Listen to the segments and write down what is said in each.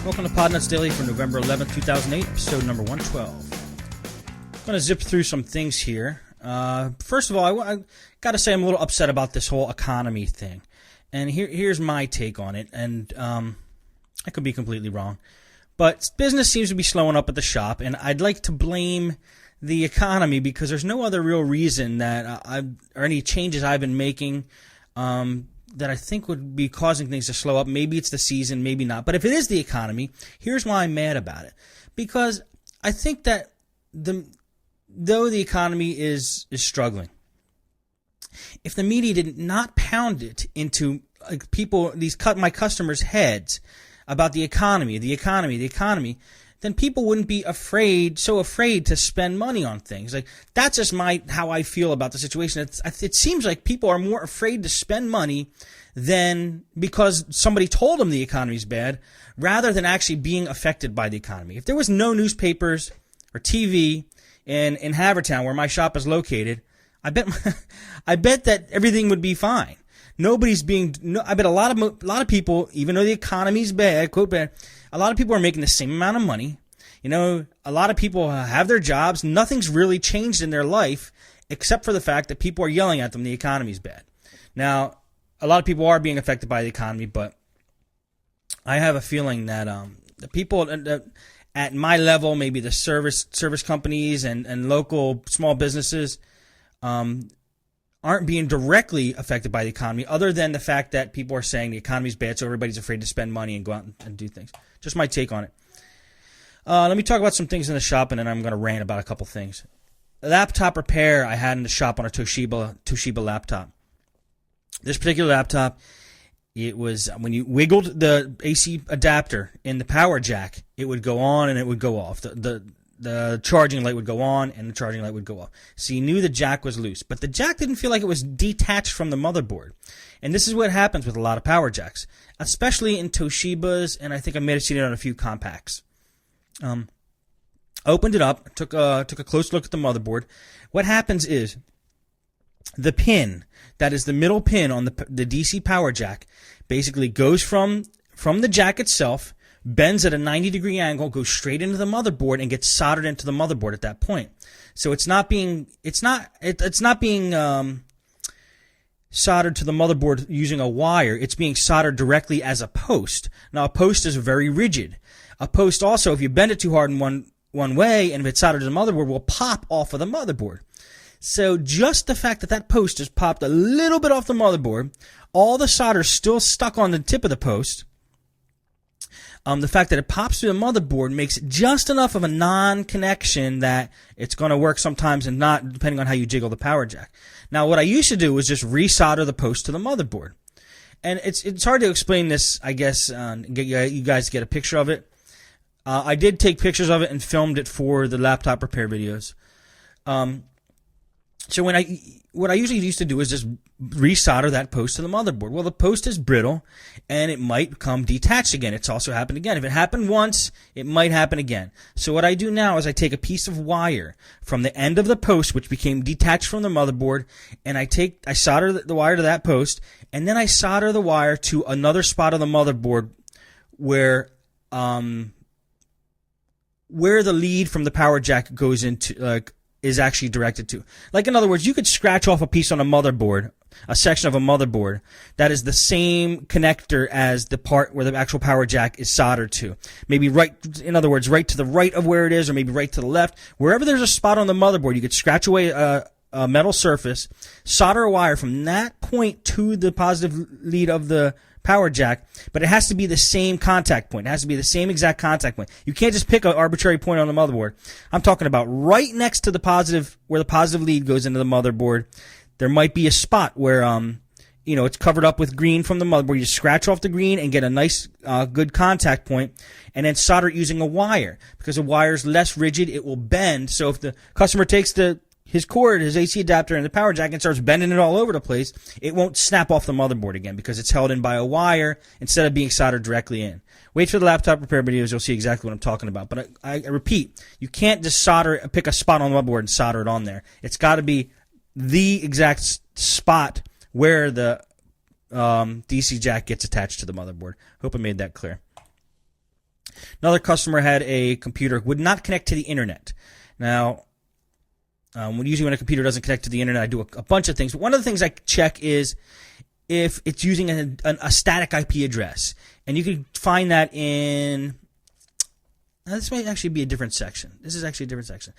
Welcome to Podnutz Daily for November 11th, 2008, episode number 112. I'm going to zip through some things here. First of all, I got to say I'm a little upset about this whole economy thing. And here's my take on it, and I could be completely wrong. But business seems to be slowing up at the shop, and I'd like to blame the economy because there's no other real reason that or any changes I've been making that I think would be causing things to slow up. Maybe it's the season, maybe not. But if it is the economy, here's why I'm mad about it. Because I think that though the economy is struggling, if the media did not pound it into my customers' heads about the economy, then people wouldn't be so afraid to spend money on things. Like, that's just how I feel about the situation. It seems like people are more afraid to spend money than because somebody told them the economy's bad, rather than actually being affected by the economy. If there was no newspapers or TV in Havertown, where my shop is located, I bet that everything would be fine. I bet a lot of people, even though the economy's bad, quote bad, a lot of people are making the same amount of money. You know, a lot of people have their jobs. Nothing's really changed in their life except for the fact that people are yelling at them the economy's bad. Now, a lot of people are being affected by the economy, but I have a feeling that the people at my level, maybe the service companies and local small businesses, aren't being directly affected by the economy, other than the fact that people are saying the economy's bad, so everybody's afraid to spend money and go out and do things. Just my take on it. Let me talk about some things in the shop, and then I'm going to rant about a couple things. The laptop repair I had in the shop on a Toshiba laptop. This particular laptop, it was when you wiggled the AC adapter in the power jack, it would go on and it would go off. The charging light would go on and the charging light would go off. So you knew the jack was loose. But the jack didn't feel like it was detached from the motherboard. And this is what happens with a lot of power jacks, especially in Toshibas, and I think I may have seen it on a few compacts. Opened it up, took a close look at the motherboard. What happens is the pin, that is the middle pin on the DC power jack, basically goes from the jack itself, bends at a 90-degree angle, goes straight into the motherboard, and gets soldered into the motherboard at that point. So it's not being soldered to the motherboard using a wire. It's being soldered directly as a post. Now, a post is very rigid. A post also, if you bend it too hard in one way, and if it's soldered to the motherboard, will pop off of the motherboard. So just the fact that post is popped a little bit off the motherboard, all the solder's still stuck on the tip of the post. The fact that it pops through the motherboard makes it just enough of a non-connection that it's going to work sometimes and not, depending on how you jiggle the power jack. Now, what I used to do was just resolder the post to the motherboard. And it's hard to explain this, I guess, get you guys to get a picture of it. I did take pictures of it and filmed it for the laptop repair videos. So what I usually used to do is just resolder that post to the motherboard. Well, the post is brittle, and it might come detached again. It's also happened again. If it happened once, it might happen again. So what I do now is I take a piece of wire from the end of the post, which became detached from the motherboard, and I solder the wire to that post, and then I solder the wire to another spot of the motherboard where the lead from the power jack goes into, is actually directed to. Like, in other words, you could scratch off a piece on a motherboard, a section of a motherboard, that is the same connector as the part where the actual power jack is soldered to. Maybe right to the right of where it is, or maybe right to the left. Wherever there's a spot on the motherboard, you could scratch away a metal surface, solder a wire from that point to the positive lead of the power jack, but it has to be the same contact point. It has to be the same exact contact point. You can't just pick an arbitrary point on the motherboard. I'm talking about right next to the positive, where the positive lead goes into the motherboard. There might be a spot where, it's covered up with green from the motherboard. You scratch off the green and get a nice, good contact point, and then solder it using a wire. Because a wire is less rigid, it will bend. So if the customer takes his cord, his AC adapter, and the power jack and starts bending it all over the place, it won't snap off the motherboard again because it's held in by a wire instead of being soldered directly in. Wait for the laptop repair videos, you'll see exactly what I'm talking about. But I repeat, you can't just pick a spot on the motherboard and solder it on there. It's got to be the exact spot where the DC jack gets attached to the motherboard. Hope I made that clear. Another customer had a computer, would not connect to the internet. Now, usually when a computer doesn't connect to the internet, I do a bunch of things. But one of the things I check is if it's using a static IP address. And you can find that in, this might actually be a different section. This is actually a different section.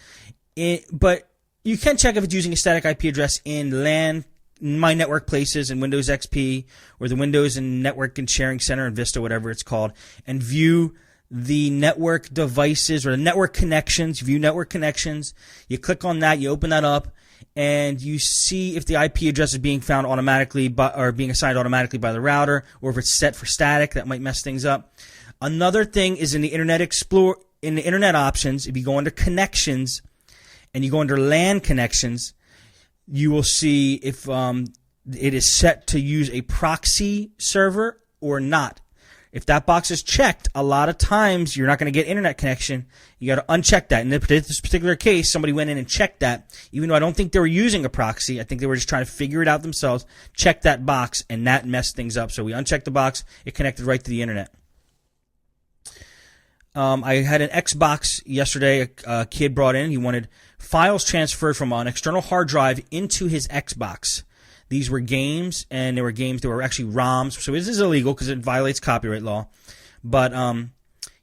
But you can check if it's using a static IP address in LAN, My Network Places in Windows XP, or the Windows and Network and Sharing Center in Vista, whatever it's called, and view the network devices or the network connections. View network connections. You click on that, you open that up, and you see if the IP address is being found automatically or being assigned automatically by the router, or if it's set for static. That might mess things up. Another thing is in the Internet Explorer, in the Internet options, if you go under connections and you go under LAN connections, you will see if it is set to use a proxy server or not. If that box is checked, a lot of times you're not going to get internet connection. You got to uncheck that. In this particular case, somebody went in and checked that. Even though I don't think they were using a proxy, I think they were just trying to figure it out themselves. Check that box, and that messed things up. So we unchecked the box. It connected right to the internet. I had an Xbox yesterday. A kid brought in. He wanted files transferred from an external hard drive into his Xbox. These were games, and they were games that were actually ROMs. So this is illegal because it violates copyright law. But,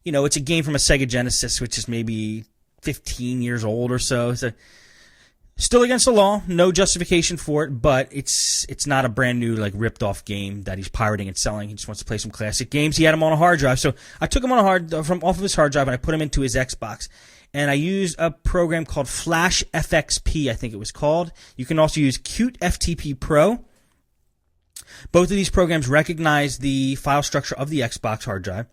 it's a game from a Sega Genesis, which is maybe 15 years old or so. So still against the law. No justification for it, but it's not a brand new, ripped off game that he's pirating and selling. He just wants to play some classic games. He had them on a hard drive. So I took him off of his hard drive, and I put him into his Xbox. And I used a program called Flash FXP, I think it was called. You can also use Qt FTP Pro. Both of these programs recognize the file structure of the Xbox hard drive.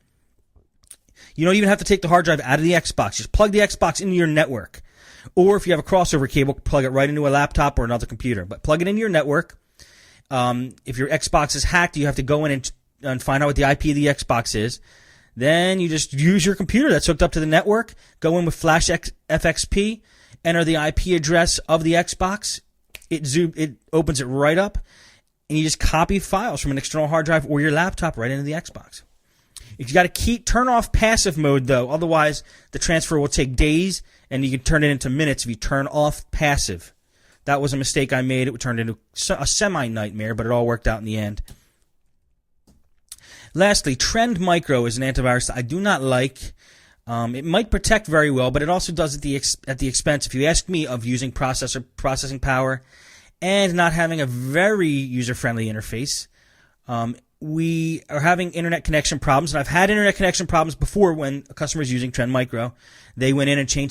You don't even have to take the hard drive out of the Xbox. Just plug the Xbox into your network. Or if you have a crossover cable, plug it right into a laptop or another computer. But plug it into your network. If your Xbox is hacked, you have to go in and find out what the IP of the Xbox is. Then you just use your computer that's hooked up to the network, go in with Flash FXP, enter the IP address of the Xbox, it opens it right up, and you just copy files from an external hard drive or your laptop right into the Xbox. You got to turn off passive mode though, otherwise the transfer will take days, and you can turn it into minutes if you turn off passive. That was a mistake I made. It turned into a semi-nightmare, but it all worked out in the end. Lastly, Trend Micro is an antivirus that I do not like. It might protect very well, but it also does it at the expense, if you ask me, of using processing power and not having a very user-friendly interface. We are having internet connection problems, and I've had internet connection problems before when a customer is using Trend Micro. They went in and changed